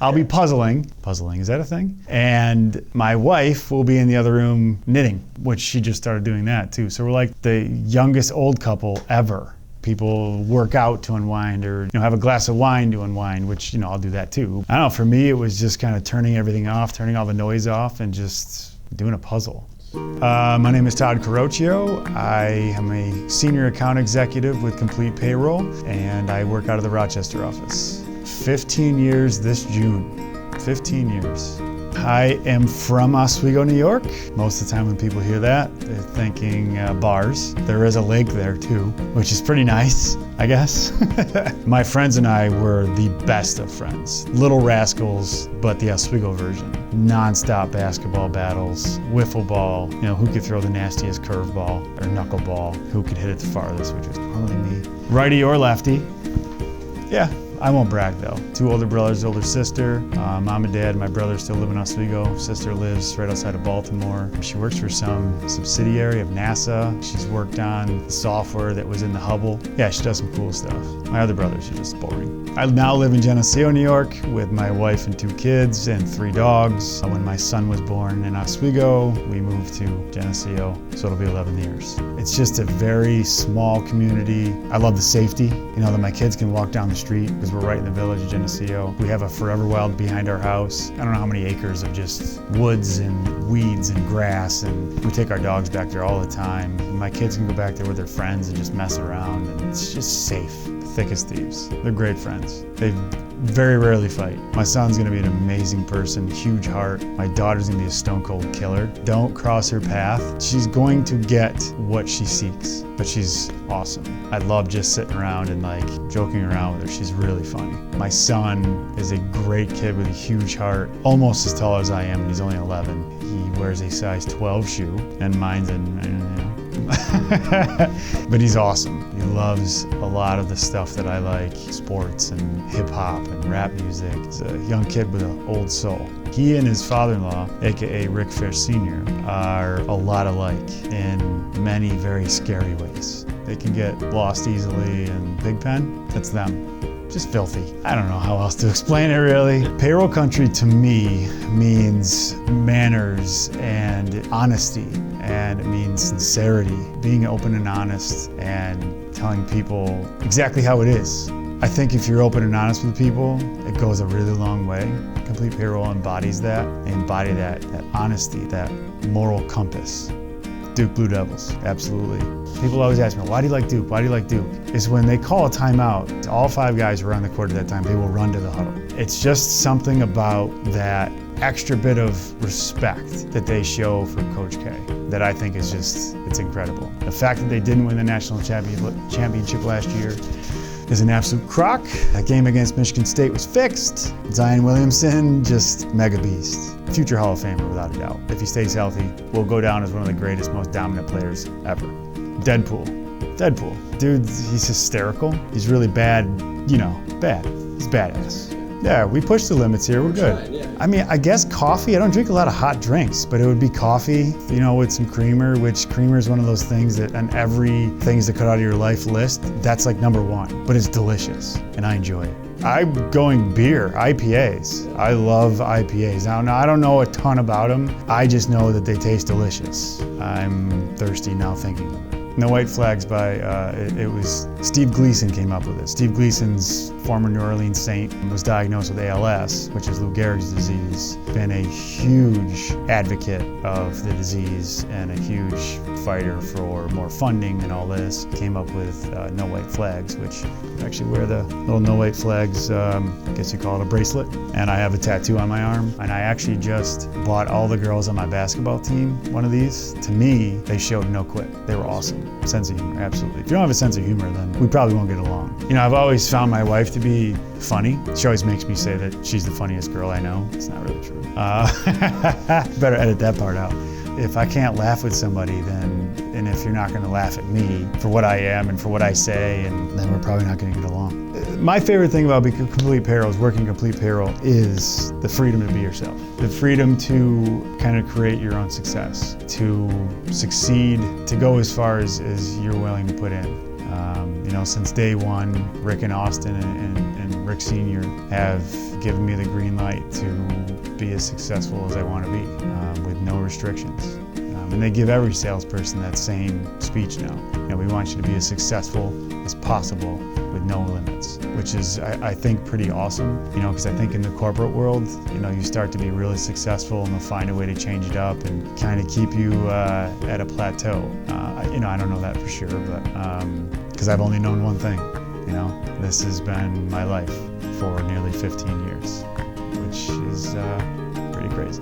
I'll be puzzling. Puzzling, is that a thing? And my wife will be in the other room knitting, which she just started doing that too. So we're like the youngest old couple ever. People work out to unwind or have a glass of wine to unwind, which I'll do that too. I don't know, for me it was just kind of turning everything off, turning all the noise off and just doing a puzzle. My name is Todd Caroccio. I am a senior account executive with Complete Payroll and I work out of the Rochester office. 15 years this June, 15 years. I am from Oswego, New York. Most of the time when people hear that, they're thinking bars. There is a lake there too, which is pretty nice, I guess. My friends and I were the best of friends. Little rascals, but the Oswego version. Non-stop basketball battles, wiffle ball, who could throw the nastiest curveball or knuckleball, who could hit it the farthest, which was normally me. Righty or lefty. Yeah. I won't brag though. 2 older brothers, older sister. Mom and dad, my brother still live in Oswego. Sister lives right outside of Baltimore. She works for some subsidiary of NASA. She's worked on the software that was in the Hubble. Yeah, she does some cool stuff. My other brothers are just boring. I now live in Geneseo, New York with my wife and 2 kids and 3 dogs. When my son was born in Oswego, we moved to Geneseo, so it'll be 11 years. It's just a very small community. I love the safety, that my kids can walk down the street because we're right in the village of Geneseo. We have a Forever Wild behind our house. I don't know how many acres of just woods and weeds and grass, and we take our dogs back there all the time. And my kids can go back there with their friends and just mess around, and it's just safe. Thick as thieves. They're great friends. They very rarely fight. My son's gonna be an amazing person, huge heart. My daughter's gonna be a stone cold killer. Don't cross her path. She's going to get what she seeks, but she's awesome. I love just sitting around and joking around with her. She's really funny. My son is a great kid with a huge heart, almost as tall as I am, and he's only 11. He wears a size 12 shoe, and mine's but he's awesome. He loves a lot of the stuff that I like, sports and hip hop and rap music. He's a young kid with an old soul. He and his father-in-law, AKA Rick Fish Sr., are a lot alike in many very scary ways. They can get lost easily in Pigpen. That's them. Just filthy. I don't know how else to explain it really. Payroll country to me means manners and honesty, and it means sincerity, being open and honest and telling people exactly how it is. I think if you're open and honest with people, it goes a really long way. Complete Payroll embodies that. They embody that honesty, that moral compass. Duke Blue Devils, absolutely. People always ask me, why do you like Duke? Why do you like Duke? It's when they call a timeout, all 5 guys who are on the court at that time, they will run to the huddle. It's just something about that extra bit of respect that they show for Coach K that I think is it's incredible. The fact that they didn't win the national championship last year is an absolute crock. That game against Michigan State was fixed. Zion Williamson, just mega beast. Future Hall of Famer without a doubt. If he stays healthy, will go down as one of the greatest, most dominant players ever. Deadpool. Dude, he's hysterical. He's really bad, bad. He's badass. Yeah, we push the limits here, we're good. Trying, yeah. I mean, I guess coffee, I don't drink a lot of hot drinks, but it would be coffee, with some creamer, which creamer is one of those things that on every things to cut out of your life list, that's number 1, but it's delicious and I enjoy it. I'm going beer, IPAs. I love IPAs. Now I don't know a ton about them. I just know that they taste delicious. I'm thirsty now thinking of it. No White Flags by, it was Steve Gleason came up with it. Steve Gleason's former New Orleans Saint was diagnosed with ALS, which is Lou Gehrig's disease. Been a huge advocate of the disease and a huge fighter for more funding and all this. Came up with No White Flags, which I actually wear the little No White Flags, I guess you call it a bracelet. And I have a tattoo on my arm. And I actually just bought all the girls on my basketball team one of these. To me, they showed no quit. They were awesome. Sense of humor, absolutely. If you don't have a sense of humor, then we probably won't get along. I've always found my wife to be funny. She always makes me say that she's the funniest girl I know. It's not really true. Better edit that part out. If I can't laugh with somebody, and if you're not going to laugh at me for what I am and for what I say, then we're probably not going to get along. My favorite thing about Complete Payroll, working Complete Payroll, is the freedom to be yourself. The freedom to kind of create your own success, to succeed, to go as far as you're willing to put in. Since day one, Rick and Austin and Rick Sr. have given me the green light to be as successful as I want to be, with no restrictions. And they give every salesperson that same speech now. We want you to be as successful as possible with no limits, which is, I think, pretty awesome. Because I think in the corporate world, you start to be really successful and they'll find a way to change it up and kind of keep you at a plateau. I don't know that for sure, but because I've only known one thing. This has been my life for nearly 15 years, which is pretty crazy.